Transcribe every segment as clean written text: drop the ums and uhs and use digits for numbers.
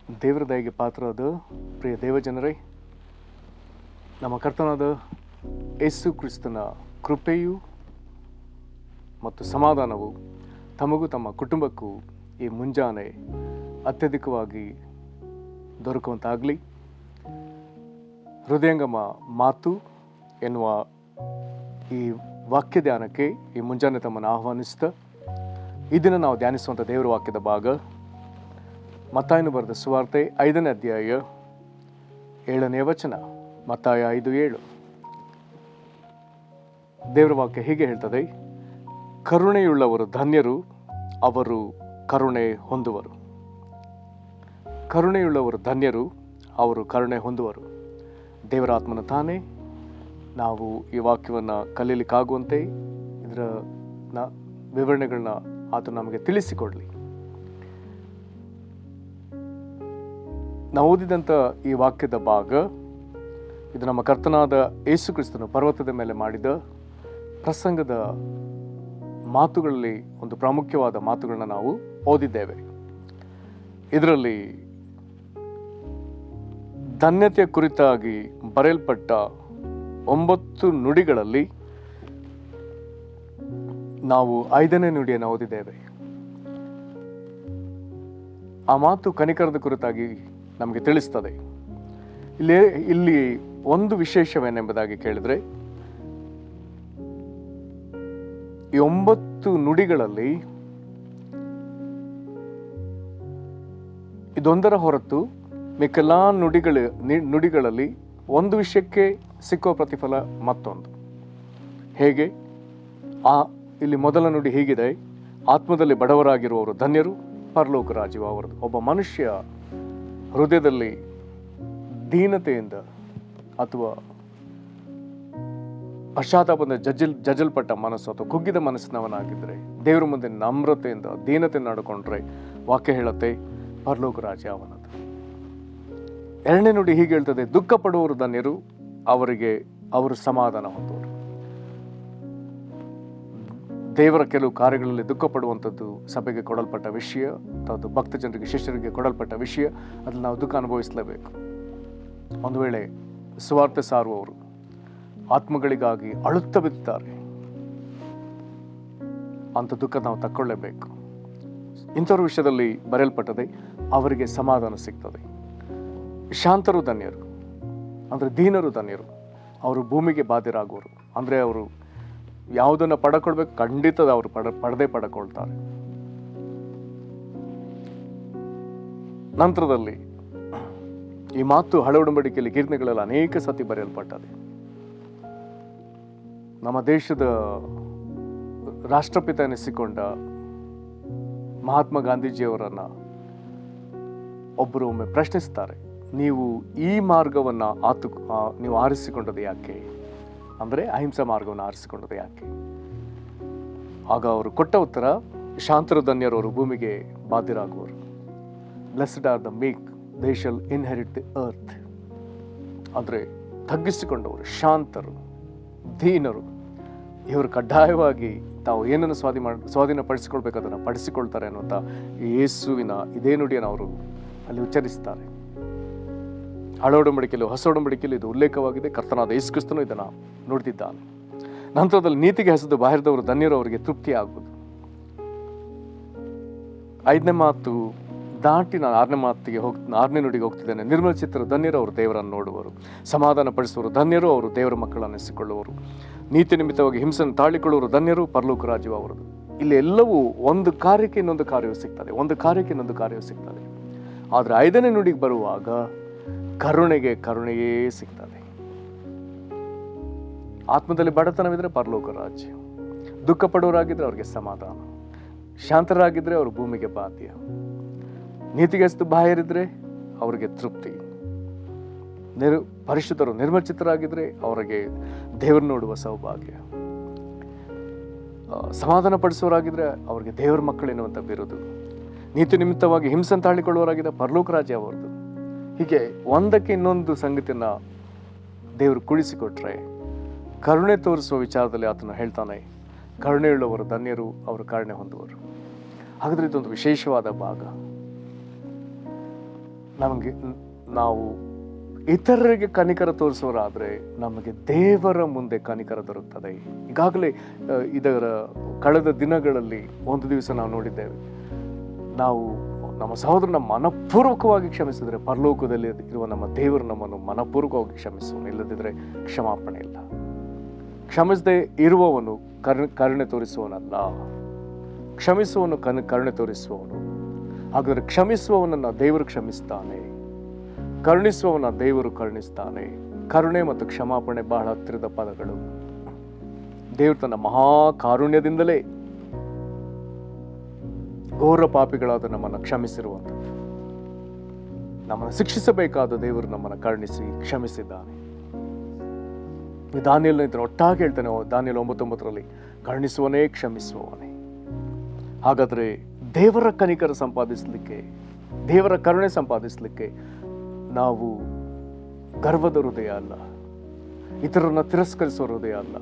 ದೇವರ ದಯೆಗೆ ಪಾತ್ರರಾದ ಪ್ರಿಯ ದೇವಜನರೇ, ನಮ್ಮ ಕರ್ತನಾದ ಯೇಸು ಕ್ರಿಸ್ತನ ಕೃಪೆಯು ಮತ್ತು ಸಮಾಧಾನವು ತಮಗೂ ತಮ್ಮ ಕುಟುಂಬಕ್ಕೂ ಈ ಮುಂಜಾನೆ ಅತ್ಯಧಿಕವಾಗಿ ದೊರಕುವಂತಾಗಲಿ. ಹೃದಯಂಗಮ ಮಾತು ಎನ್ನುವ ಈ ವಾಕ್ಯ ಧ್ಯಾನಕ್ಕೆ ಈ ಮುಂಜಾನೆ ತಮ್ಮನ್ನು ಆಹ್ವಾನಿಸ್ತಾ, ಈ ದಿನ ನಾವು ಧ್ಯಾನಿಸುವಂಥ ದೇವರ ವಾಕ್ಯದ ಭಾಗ ಮತ್ತಾಯನು ಬರೆದ ಸುವಾರ್ತೆ 5ನೇ ಅಧ್ಯಾಯ 7ನೇ ವಚನ. ಮತ್ತಾಯ 5:7. ದೇವರ ವಾಕ್ಯ ಹೀಗೆ ಹೇಳ್ತದೆ: ಕರುಣೆಯುಳ್ಳವರು ಧನ್ಯರು, ಅವರು ಕರುಣೆ ಹೊಂದುವರು. ಕರುಣೆಯುಳ್ಳವರು ಧನ್ಯರು, ಅವರು ಕರುಣೆ ಹೊಂದುವರು. ದೇವರ ಆತ್ಮನ ತಾನೇ ನಾವು ಈ ವಾಕ್ಯವನ್ನು ಕಲೀಲಿಕ್ಕಾಗುವಂತೆ ಇದರ ವಿವರಣೆಗಳನ್ನ ಆತ ನಮಗೆ ತಿಳಿಸಿಕೊಡಲಿ. ನಾವು ಓದಿದಂಥ ಈ ವಾಕ್ಯದ ಭಾಗ ಇದು ನಮ್ಮ ಕರ್ತನಾದ ಯೇಸು ಕ್ರಿಸ್ತನು ಪರ್ವತದ ಮೇಲೆ ಮಾಡಿದ ಪ್ರಸಂಗದ ಮಾತುಗಳಲ್ಲಿ ಒಂದು ಪ್ರಾಮುಖ್ಯವಾದ ಮಾತುಗಳನ್ನ ನಾವು ಓದಿದ್ದೇವೆ. ಇದರಲ್ಲಿ ಧನ್ಯತೆಯ ಕುರಿತಾಗಿ ಬರೆಯಲ್ಪಟ್ಟ 9 ನುಡಿಗಳಲ್ಲಿ ನಾವು 5ನೇ ನುಡಿಯನ್ನು ಓದಿದ್ದೇವೆ. ಆ ಮಾತು ಕನಿಕರದ ಕುರಿತಾಗಿ ನಮಗೆ ತಿಳಿಸ್ತದೆ. ಇಲ್ಲಿ ಒಂದು ವಿಶೇಷವೇನೆಂಬುದಾಗಿ ಕೇಳಿದ್ರೆ, ಈ 9 ನುಡಿಗಳಲ್ಲಿ ಇದೊಂದರ ಹೊರತು ಮಿಕ್ಕೆಲ್ಲಾ ನುಡಿಗಳಲ್ಲಿ ಒಂದು ವಿಷಯಕ್ಕೆ ಸಿಕ್ಕುವ ಪ್ರತಿಫಲ ಮತ್ತೊಂದು. ಹೇಗೆ? ಇಲ್ಲಿ ಮೊದಲ ನುಡಿ ಹೀಗಿದೆ: ಆತ್ಮದಲ್ಲಿ ಬಡವರಾಗಿರುವವರು ಧನ್ಯರು, ಪರಲೋಕ ರಾಜ್ಯವು ಅವರದು. ಒಬ್ಬ ಮನುಷ್ಯ ಹೃದಯದಲ್ಲಿ ದೀನತೆಯಿಂದ ಅಥವಾ ಪಶ್ಚಾತ್ತಾಪದಿಂದ ಜಜ್ಜಲ್ಪಟ್ಟ ಮನಸ್ಸು ಅಥವಾ ಕುಗ್ಗಿದ ಮನಸ್ಸಿನವನಾಗಿದ್ದರೆ, ದೇವರ ಮುಂದೆ ನಮ್ರತೆಯಿಂದ ದೀನತೆ ನಡ್ಕೊಂಡ್ರೆ ವಾಕ್ಯ ಹೇಳುತ್ತೆ ಪರಲೋಕ ರಾಜ್ಯ ಅವನದು. 2ನೇ ನುಡಿ ಹೀಗೆ ಹೇಳ್ತದೆ: ದುಃಖ ಪಡುವವರು ಧನ್ಯರು, ಅವರು ಸಮಾಧಾನ ಹೊಂದುವರು. ದೇವರ ಕೆಲವು ಕಾರ್ಯಗಳಲ್ಲಿ ದುಃಖ ಪಡುವಂಥದ್ದು ಸಭೆಗೆ ಕೊಡಲ್ಪಟ್ಟ ವಿಷಯ, ಅಥವಾ ಭಕ್ತ ಜನರಿಗೆ ಶಿಷ್ಯರಿಗೆ ಕೊಡಲ್ಪಟ್ಟ ವಿಷಯ. ಅದ್ರಲ್ಲಿ ನಾವು ದುಃಖ ಅನುಭವಿಸಲೇಬೇಕು. ಒಂದು ವೇಳೆ ಸುವಾರ್ತೆ ಸಾರುವವರು ಆತ್ಮಗಳಿಗಾಗಿ ಅಳುತ್ತಾ ಬಿದ್ದಾರೆ, ಅಂತ ದುಃಖ ನಾವು ತಕ್ಕೊಳ್ಳೇಬೇಕು. ಇಂಥವ್ರ ವಿಷಯದಲ್ಲಿ ಬರೆಯಲ್ಪಟ್ಟದೆ ಅವರಿಗೆ ಸಮಾಧಾನ ಸಿಗ್ತದೆ. ಶಾಂತರು ಧನ್ಯರು, ಅಂದರೆ ದೀನರು ಧನ್ಯರು, ಅವರು ಭೂಮಿಗೆ ಬಾಧ್ಯರಾಗುವರು. ಅಂದರೆ ಅವರು ಯಾವುದನ್ನು ಪಡ್ಕೊಳ್ಬೇಕು, ಖಂಡಿತ ಅವರು ಪಡ್ಕೊಳ್ತಾರೆ. ನಂತರದಲ್ಲಿ ಈ ಮಾತು ಹಳೆ ಒಡಂಬಡಿಕೆಯಲ್ಲಿ ಕೀರ್ತನೆಗಳಲ್ಲಿ ಅನೇಕ ಸತಿ ಬರೆಯಲ್ಪಟ್ಟದೆ. ನಮ್ಮ ದೇಶದ ರಾಷ್ಟ್ರಪಿತ ಎನಿಸಿಕೊಂಡ ಮಹಾತ್ಮ ಗಾಂಧೀಜಿಯವರನ್ನ ಒಬ್ಬರು ಒಮ್ಮೆ ಪ್ರಶ್ನಿಸ್ತಾರೆ, ನೀವು ಈ ಮಾರ್ಗವನ್ನು ನೀವು ಆರಿಸಿಕೊಂಡದ್ದು ಯಾಕೆ? ಅಂದರೆ ಅಹಿಂಸಾ ಮಾರ್ಗವನ್ನು ಆರಿಸಿಕೊಂಡದ್ದು ಯಾಕೆ? ಆಗ ಅವರು ಕೊಟ್ಟ ಉತ್ತರ: ಶಾಂತರು ಧನ್ಯರು, ಅವರು ಭೂಮಿಗೆ ಬಾಧ್ಯರಾಗುವರು. Blessed are the meek, they shall inherit the earth. ಅಂದರೆ ತಗ್ಗಿಸಿಕೊಂಡವರು, ಶಾಂತರು, ದೀನರು, ಇವರು ಕಡ್ಡಾಯವಾಗಿ ತಾವು ಏನನ್ನು ಸ್ವಾಧೀನಪಡಿಸಿಕೊಳ್ಬೇಕು ಅದನ್ನು ಪಡಿಸಿಕೊಳ್ತಾರೆ ಅನ್ನುವಂಥ ಯೇಸುವಿನ ಇದೇ ನುಡಿಯನ್ನು ಅವರು ಅಲ್ಲಿ ಉಚ್ಚರಿಸ್ತಾರೆ. ಹಳೆ ಒಡಂಬಡಿಕೆಯಲ್ಲೂ ಹೊಸ ಒಡಂಬಡಿಕೆಯಲ್ಲೂ ಇದು ಉಲ್ಲೇಖವಾಗಿದೆ. ಕರ್ತನಾದ ಯೇಸು ಕ್ರಿಸ್ತನು ಇದನ್ನು ನುಡಿದಿದ್ದಾನೆ. ನಂತರದಲ್ಲಿ ನೀತಿಗೆ ಹಸಿದು ಬಾಹಿರದವರು ಧನ್ಯರು, ಅವರಿಗೆ ತೃಪ್ತಿ ಆಗುವುದು. 5ನೇ ಮಾತು ದಾಟಿ ನಾನು 6ನೇ ನುಡಿಗೆ ಹೋಗ್ತಿದ್ದೇನೆ. ನಿರ್ಮಲ ಚಿತ್ತರು ಧನ್ಯರು, ಅವರು ದೇವರನ್ನು ನೋಡುವರು. ಸಮಾಧಾನ ಪಡಿಸುವರು ಧನ್ಯರು, ಅವರು ದೇವರ ಮಕ್ಕಳನ್ನು ಎನಿಸಿಕೊಳ್ಳುವರು. ನೀತಿ ನಿಮಿತ್ತವಾಗಿ ಹಿಂಸೆಯನ್ನು ತಾಳಿಕೊಳ್ಳುವರು ಧನ್ಯರು, ಪರಲೋಕ ರಾಜ್ಯವು ಅವರದು. ಇಲ್ಲಿ ಎಲ್ಲವೂ ಒಂದು ಕಾರ್ಯಕ್ಕೆ ಇನ್ನೊಂದು ಕಾರ್ಯವು ಸಿಗ್ತದೆ, ಒಂದು ಕಾರ್ಯಕ್ಕೆ ಇನ್ನೊಂದು ಕಾರ್ಯವು ಸಿಗ್ತದೆ. ಆದರೆ 5ನೇ ನುಡಿಗೆ ಬರುವಾಗ ಕರುಣೆಗೆ ಕರುಣೆಯೇ ಸಿಗ್ತದೆ. ಆತ್ಮದಲ್ಲಿ ಬಡತನವಿದ್ರೆ ಪರಲೋಕ ರಾಜ್ಯ, ದುಃಖ ಪಡುವರಾಗಿದ್ರೆ ಅವ್ರಿಗೆ ಸಮಾಧಾನ, ಶಾಂತರಾಗಿದ್ರೆ ಅವರು ಭೂಮಿಗೆ ಬಾಧ್ಯ, ನೀತಿಗೆ ಹಸಿದು ಬಾಹಿರಿದ್ರೆ ಅವರಿಗೆ ತೃಪ್ತಿ, ಪರಿಶುದ್ಧರು ನಿರ್ಮಚಿತರಾಗಿದ್ರೆ ಅವರಿಗೆ ದೇವರು ನೋಡುವ ಸೌಭಾಗ್ಯ, ಸಮಾಧಾನ ಪಡಿಸುವವರಾಗಿದ್ರೆ ಅವರಿಗೆ ದೇವರ ಮಕ್ಕಳೆನ್ನುವಂಥ ಬಿರುದು, ನೀತಿ ನಿಮಿತ್ತವಾಗಿ ಹಿಂಸೆಯನ್ನು ತಾಳಿಕೊಳ್ಳುವವರಾಗಿದ್ದರೆ ಪರಲೋಕ ರಾಜ್ಯ ಅವರದು. ಹೀಗೆ ಒಂದಕ್ಕೆ ಇನ್ನೊಂದು ಸಂಗತಿಯನ್ನು ದೇವರು ಕುಳಿಸಿಕೊಟ್ರೆ, ಕರುಣೆ ತೋರಿಸುವ ವಿಚಾರದಲ್ಲಿ ಆತನು ಹೇಳ್ತಾನೆ, ಕರುಣೆಯುಳ್ಳವರು ಧನ್ಯರು, ಅವರು ಕರುಣೆ ಹೊಂದುವರು. ಹಾಗಾದರೆ ಇದೊಂದು ವಿಶೇಷವಾದ ಭಾಗ. ನಮಗೆ ನಾವು ಇತರರಿಗೆ ಕನಿಕರ ತೋರಿಸುವರಾದರೆ ನಮಗೆ ದೇವರ ಮುಂದೆ ಕನಿಕರ ದೊರಕುತ್ತದೆ. ಈಗಾಗಲೇ ಇದರ ಕಳೆದ ದಿನಗಳಲ್ಲಿ ಒಂದು ದಿವಸ ನಾವು ನೋಡಿದ್ದೇವೆ, ನಾವು ನಮ್ಮ ಸಹೋದರನ ಮನಪೂರ್ವಕವಾಗಿ ಕ್ಷಮಿಸಿದರೆ ಪರಲೋಕದಲ್ಲಿ ಇರುವ ನಮ್ಮ ದೇವರು ನಮ್ಮನ್ನು ಮನಪೂರ್ವಕವಾಗಿ ಕ್ಷಮಿಸುವನು, ಇಲ್ಲದಿದ್ದರೆ ಕ್ಷಮಾಪಣೆ ಇಲ್ಲ. ಕ್ಷಮಿಸದೆ ಇರುವವನು ಕರುಣೆ ತೋರಿಸುವವನಲ್ಲ, ಕ್ಷಮಿಸುವವನು ಕರುಣೆ ತೋರಿಸುವವನು. ಹಾಗಾದರೆ ಕ್ಷಮಿಸುವವನನ್ನು ದೇವರು ಕ್ಷಮಿಸ್ತಾನೆ, ಕರುಣಿಸುವವನ ದೇವರು ಕರುಣಿಸ್ತಾನೆ. ಕರುಣೆ ಮತ್ತು ಕ್ಷಮಾಪಣೆ ಬಹಳ ಹತ್ತಿರದ ಪದಗಳು. ದೇವರು ತನ್ನ ಮಹಾ ಕಾರುಣ್ಯದಿಂದಲೇ ಘೋರ ಪಾಪಿಗಳಾದ ನಮ್ಮನ್ನು ಕ್ಷಮಿಸಿರುವಂಥದ್ದು. ನಮ್ಮನ್ನು ಶಿಕ್ಷಿಸಬೇಕಾದ ದೇವರು ನಮ್ಮನ್ನು ಕರುಣಿಸಿ ಕ್ಷಮಿಸಿದ್ದಾನೆ. ದಾನಿಯೇಲನ ಇದನ್ನು ಒಟ್ಟಾಗಿ ಹೇಳ್ತಾನೆ, ದಾನಿಯೇಲ 9:9 ಕರುಣಿಸುವನೇ ಕ್ಷಮಿಸುವವನೇ. ಹಾಗಾದರೆ ದೇವರ ಕನಿಕರ ಸಂಪಾದಿಸಲಿಕ್ಕೆ, ದೇವರ ಕರುಣೆ ಸಂಪಾದಿಸಲಿಕ್ಕೆ ನಾವು ಗರ್ವದ ಹೃದಯ ಅಲ್ಲ, ಇತರರನ್ನ ತಿರಸ್ಕರಿಸುವ ಹೃದಯ ಅಲ್ಲ,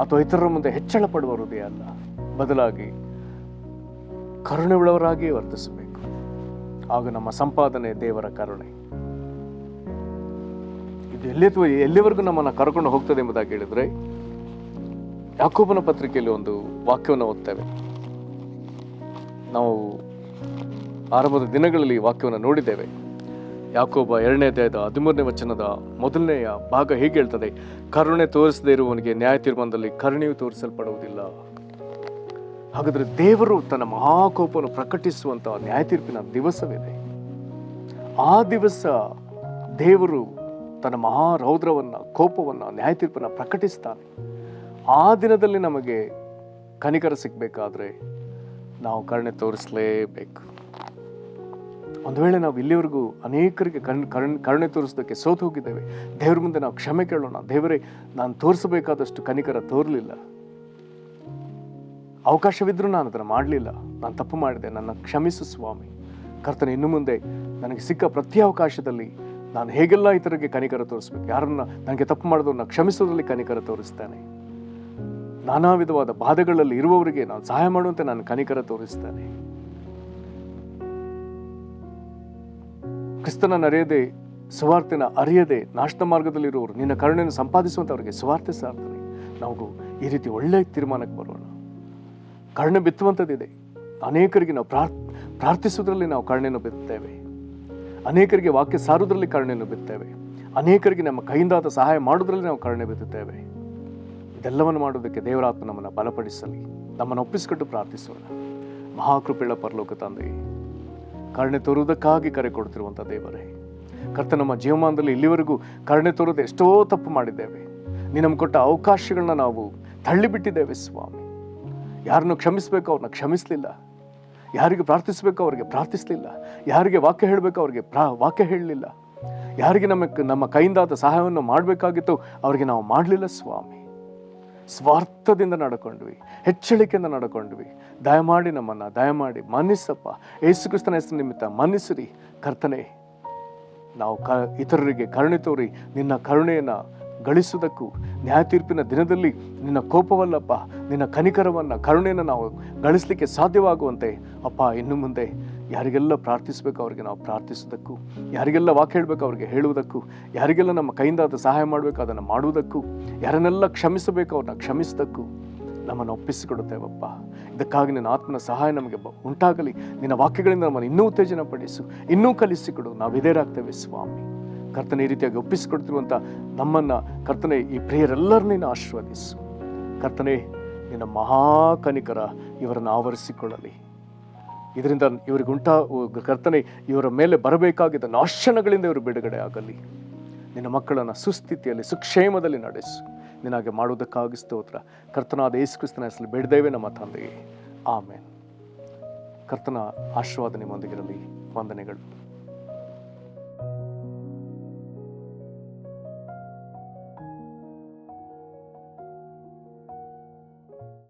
ಅಥವಾ ಇತರರ ಮುಂದೆ ಹೆಚ್ಚಳ ಪಡುವ ಹೃದಯ ಅಲ್ಲ. ಬದಲಾಗಿ ಕರುಣೆ ಉಳ್ಳವರಾಗಿಯೇ ವರ್ತಿಸಬೇಕು. ಆಗ ನಮ್ಮ ಸಂಪಾದನೆ ದೇವರ ಕರುಣೆ. ಇದು ಎಲ್ಲಿವರೆಗೂ ನಮ್ಮನ್ನು ಕರ್ಕೊಂಡು ಹೋಗ್ತದೆ ಎಂಬುದಾಗಿ ಹೇಳಿದ್ರೆ, ಯಾಕೋಬನ ಪತ್ರಿಕೆಯಲ್ಲಿ ಒಂದು ವಾಕ್ಯವನ್ನು ಓದ್ತೇವೆ. ನಾವು ಆರಂಭದ ದಿನಗಳಲ್ಲಿ ವಾಕ್ಯವನ್ನು ನೋಡಿದ್ದೇವೆ. ಯಾಕೋಬ 2ನೇ ಅಧ್ಯಾಯದ 13ನೇ ವಚನದ ಮೊದಲನೆಯ ಭಾಗ ಹೀಗೆ ಹೇಳ್ತದೆ, ಕರುಣೆ ತೋರಿಸದೇ ಇರುವವನಿಗೆ ನ್ಯಾಯ ತೀರ್ಮಾನದಲ್ಲಿ ಕರುಣೆಯು ತೋರಿಸಲ್ಪಡುವುದಿಲ್ಲ. ಹಾಗಾದರೆ ದೇವರು ತನ್ನ ಮಹಾಕೋಪವನ್ನು ಪ್ರಕಟಿಸುವಂತಹ ನ್ಯಾಯ ತೀರ್ಪಿನ ದಿವಸವಿದೆ. ಆ ದಿವಸ ದೇವರು ತನ್ನ ಮಹಾರೌದ್ರವನ್ನ, ಕೋಪವನ್ನ, ನ್ಯಾಯ ತೀರ್ಪನ್ನು ಪ್ರಕಟಿಸ್ತಾನೆ. ಆ ದಿನದಲ್ಲಿ ನಮಗೆ ಕನಿಕರ ಸಿಗಬೇಕಾದ್ರೆ ನಾವು ಕರುಣೆ ತೋರಿಸಲೇಬೇಕು. ಒಂದು ವೇಳೆ ನಾವು ಇಲ್ಲಿವರೆಗೂ ಅನೇಕರಿಗೆ ಕರುಣೆ ತೋರಿಸೋದಕ್ಕೆ ಸೋತು ಹೋಗಿದ್ದೇವೆ, ದೇವ್ರ ಮುಂದೆ ನಾವು ಕ್ಷಮೆ ಕೇಳೋಣ. ದೇವರೇ, ನಾನು ತೋರಿಸಬೇಕಾದಷ್ಟು ಕನಿಕರ ತೋರಲಿಲ್ಲ, ಅವಕಾಶವಿದ್ರೂ ನಾನು ಅದನ್ನು ಮಾಡಲಿಲ್ಲ, ನಾನು ತಪ್ಪು ಮಾಡಿದೆ, ನನ್ನ ಕ್ಷಮಿಸು ಸ್ವಾಮಿ. ಕರ್ತನೆ, ಇನ್ನು ಮುಂದೆ ನನಗೆ ಸಿಕ್ಕ ಪ್ರತಿ ಅವಕಾಶದಲ್ಲಿ ನಾನು ಹೇಗೆಲ್ಲ ಇತರರಿಗೆ ಕನಿಕರ ತೋರಿಸ್ಬೇಕು, ಯಾರನ್ನ ನನಗೆ ತಪ್ಪು ಮಾಡಿದವ್ರನ್ನ ಕ್ಷಮಿಸೋದ್ರಲ್ಲಿ ಕನಿಕರ ತೋರಿಸ್ತೇನೆ. ನಾನಾ ವಿಧವಾದ ಬಾಧೆಗಳಲ್ಲಿ ಇರುವವರಿಗೆ ನಾನು ಸಹಾಯ ಮಾಡುವಂತೆ ನಾನು ಕನಿಕರ ತೋರಿಸ್ತೇನೆ. ಕ್ರಿಸ್ತನ ಅರಿಯದೆ, ಸುವಾರ್ತೆನ ಅರಿಯದೆ ನಾಶದ ಮಾರ್ಗದಲ್ಲಿರುವವರು ನಿನ್ನ ಕರುಣೆಯನ್ನು ಸಂಪಾದಿಸುವಂಥವರಿಗೆ ಸುವಾರ್ತೆ ಸಾರ್ತನೆ. ನಾವು ಈ ರೀತಿ ಒಳ್ಳೆಯ ತೀರ್ಮಾನಕ್ಕೆ ಬರೋಣ. ಕರುಣೆ ಬಿತ್ತುವಂಥದ್ದಿದೆ. ಅನೇಕರಿಗೆ ನಾವು ಪ್ರಾರ್ಥಿಸುವುದರಲ್ಲಿ ನಾವು ಕರುಣೆಯನ್ನು ಬಿತ್ತುತ್ತೇವೆ, ಅನೇಕರಿಗೆ ವಾಕ್ಯ ಸಾರುವುದರಲ್ಲಿ ಕರುಣೆಯನ್ನು ಬಿತ್ತೇವೆ, ಅನೇಕರಿಗೆ ನಮ್ಮ ಕೈಯಿಂದಾದ ಸಹಾಯ ಮಾಡುವುದರಲ್ಲಿ ನಾವು ಕರುಣೆ ಬಿತ್ತುತ್ತೇವೆ. ಇದೆಲ್ಲವನ್ನು ಮಾಡುವುದಕ್ಕೆ ದೇವರಾತ್ಮ ನಮ್ಮನ್ನು ಬಲಪಡಿಸಲಿ. ನಮ್ಮನ್ನು ಒಪ್ಪಿಸಿಕೊಟ್ಟು ಪ್ರಾರ್ಥಿಸೋಣ. ಮಹಾಕೃಪೆಗಳ ಪರಲೋಕ ತಂದೆ, ಕರುಣೆ ತೋರುವುದಕ್ಕಾಗಿ ಕರೆ ಕೊಡ್ತಿರುವಂಥ ದೇವರೇ, ಕರ್ತ, ನಮ್ಮ ಜೀವಮಾನದಲ್ಲಿ ಇಲ್ಲಿವರೆಗೂ ಕರುಣೆ ತೋರುವುದು ಎಷ್ಟೋ ತಪ್ಪು ಮಾಡಿದ್ದೇವೆ. ನೀನು ನಮ್ಗೆ ಕೊಟ್ಟ ಅವಕಾಶಗಳನ್ನ ನಾವು ತಳ್ಳಿಬಿಟ್ಟಿದ್ದೇವೆ ಸ್ವಾಮಿ. ಯಾರನ್ನು ಕ್ಷಮಿಸಬೇಕು ಅವ್ರನ್ನ ಕ್ಷಮಿಸಲಿಲ್ಲ, ಯಾರಿಗೆ ಪ್ರಾರ್ಥಿಸಬೇಕು ಅವರಿಗೆ ಪ್ರಾರ್ಥಿಸಲಿಲ್ಲ, ಯಾರಿಗೆ ವಾಕ್ಯ ಹೇಳಬೇಕು ಅವರಿಗೆ ವಾಕ್ಯ ಹೇಳಲಿಲ್ಲ, ಯಾರಿಗೆ ನಮ್ಮ ಕೈಯಿಂದಾದ ಸಹಾಯವನ್ನು ಮಾಡಬೇಕಾಗಿತ್ತು ಅವರಿಗೆ ನಾವು ಮಾಡಲಿಲ್ಲ ಸ್ವಾಮಿ. ಸ್ವಾರ್ಥದಿಂದ ನಡ್ಕೊಂಡ್ವಿ, ಹೆಚ್ಚಳಿಕೆಯಿಂದ ನಡ್ಕೊಂಡ್ವಿ. ದಯಮಾಡಿ ನಮ್ಮನ್ನು ದಯಮಾಡಿ ಮನ್ನಿಸಪ್ಪ. ಯೇಸು ಕ್ರಿಸ್ತನ ಹೆಸರು ನಿಮಿತ್ತ ಮನ್ನಿಸಿರಿ ಕರ್ತನೆ. ನಾವು ಇತರರಿಗೆ ಕರುಣೆ ತೋರಿ ನಿನ್ನ ಕರುಣೆಯನ್ನು ಗಳಿಸುವುದಕ್ಕೂ, ನ್ಯಾಯ ತೀರ್ಪಿನ ದಿನದಲ್ಲಿ ನಿನ್ನ ಕೋಪವಲ್ಲಪ್ಪ, ನಿನ್ನ ಕನಿಕರವನ್ನು, ಕರುಣೆಯನ್ನು ನಾವು ಗಳಿಸಲಿಕ್ಕೆ ಸಾಧ್ಯವಾಗುವಂತೆ ಅಪ್ಪ, ಇನ್ನು ಮುಂದೆ ಯಾರಿಗೆಲ್ಲ ಪ್ರಾರ್ಥಿಸಬೇಕು ಅವರಿಗೆ ನಾವು ಪ್ರಾರ್ಥಿಸೋದಕ್ಕೂ, ಯಾರಿಗೆಲ್ಲ ವಾಕ್ಯ ಹೇಳಬೇಕು ಅವರಿಗೆ ಹೇಳುವುದಕ್ಕೂ, ಯಾರಿಗೆಲ್ಲ ನಮ್ಮ ಕೈಯಿಂದಾದ ಸಹಾಯ ಮಾಡಬೇಕು ಅದನ್ನು ಮಾಡುವುದಕ್ಕೂ, ಯಾರನ್ನೆಲ್ಲ ಕ್ಷಮಿಸಬೇಕು ಅವ್ರನ್ನ ಕ್ಷಮಿಸೋದಕ್ಕೂ ನಮ್ಮನ್ನು ಒಪ್ಪಿಸಿಕೊಡುತ್ತೇವಪ್ಪ. ಇದಕ್ಕಾಗಿ ನಿನ್ನ ಆತ್ಮನ ಸಹಾಯ ನಮಗೆ ಉಂಟಾಗಲಿ. ನಿನ್ನ ವಾಕ್ಯಗಳಿಂದ ನಮ್ಮನ್ನು ಇನ್ನೂ ಉತ್ತೇಜನ ಪಡಿಸು, ಇನ್ನೂ ಕಲಿಸಿಕೊಡು. ನಾವು ಇದೇರಾಗ್ತೇವೆ ಸ್ವಾಮಿ. ಕರ್ತನೆ, ಈ ರೀತಿಯಾಗಿ ಒಪ್ಪಿಸಿಕೊಡ್ತಿರುವಂಥ ನಮ್ಮನ್ನು ಕರ್ತನೆ, ಈ ಪ್ರಿಯರೆಲ್ಲರನ್ನೂ ನೀನು ಆಶೀರ್ವದಿಸು ಕರ್ತನೆ. ನಿನ್ನ ಮಹಾಕನಿಕರ ಇವರನ್ನು ಆವರಿಸಿಕೊಳ್ಳಲಿ. ಇದರಿಂದ ಕರ್ತನೆ, ಇವರ ಮೇಲೆ ಬರಬೇಕಾಗಿದ್ದ ನಾಶನಗಳಿಂದ ಇವರು ಬಿಡುಗಡೆ ಆಗಲಿ. ನಿನ್ನ ಮಕ್ಕಳನ್ನು ಸುಸ್ಥಿತಿಯಲ್ಲಿ ಸುಕ್ಷೇಮದಲ್ಲಿ ನಡೆಸು. ನಿನಗೆ ಮಾಡುವುದಕ್ಕಾಗಿ ಸ್ತೋತ್ರ. ಕರ್ತನಾದ ಯೇಸು ಕ್ರಿಸ್ತನ ಹೆಸರಲ್ಲಿ ಬೇಡಿದ್ದೇವೆ ನಮ್ಮ ತಂದೆಯೇ, ಆಮೇನ್. ಕರ್ತನ ಆಶೀರ್ವಾದ ನಿಮ್ಮೊಂದಿಗಿರಲಿ. ವಂದನೆಗಳು.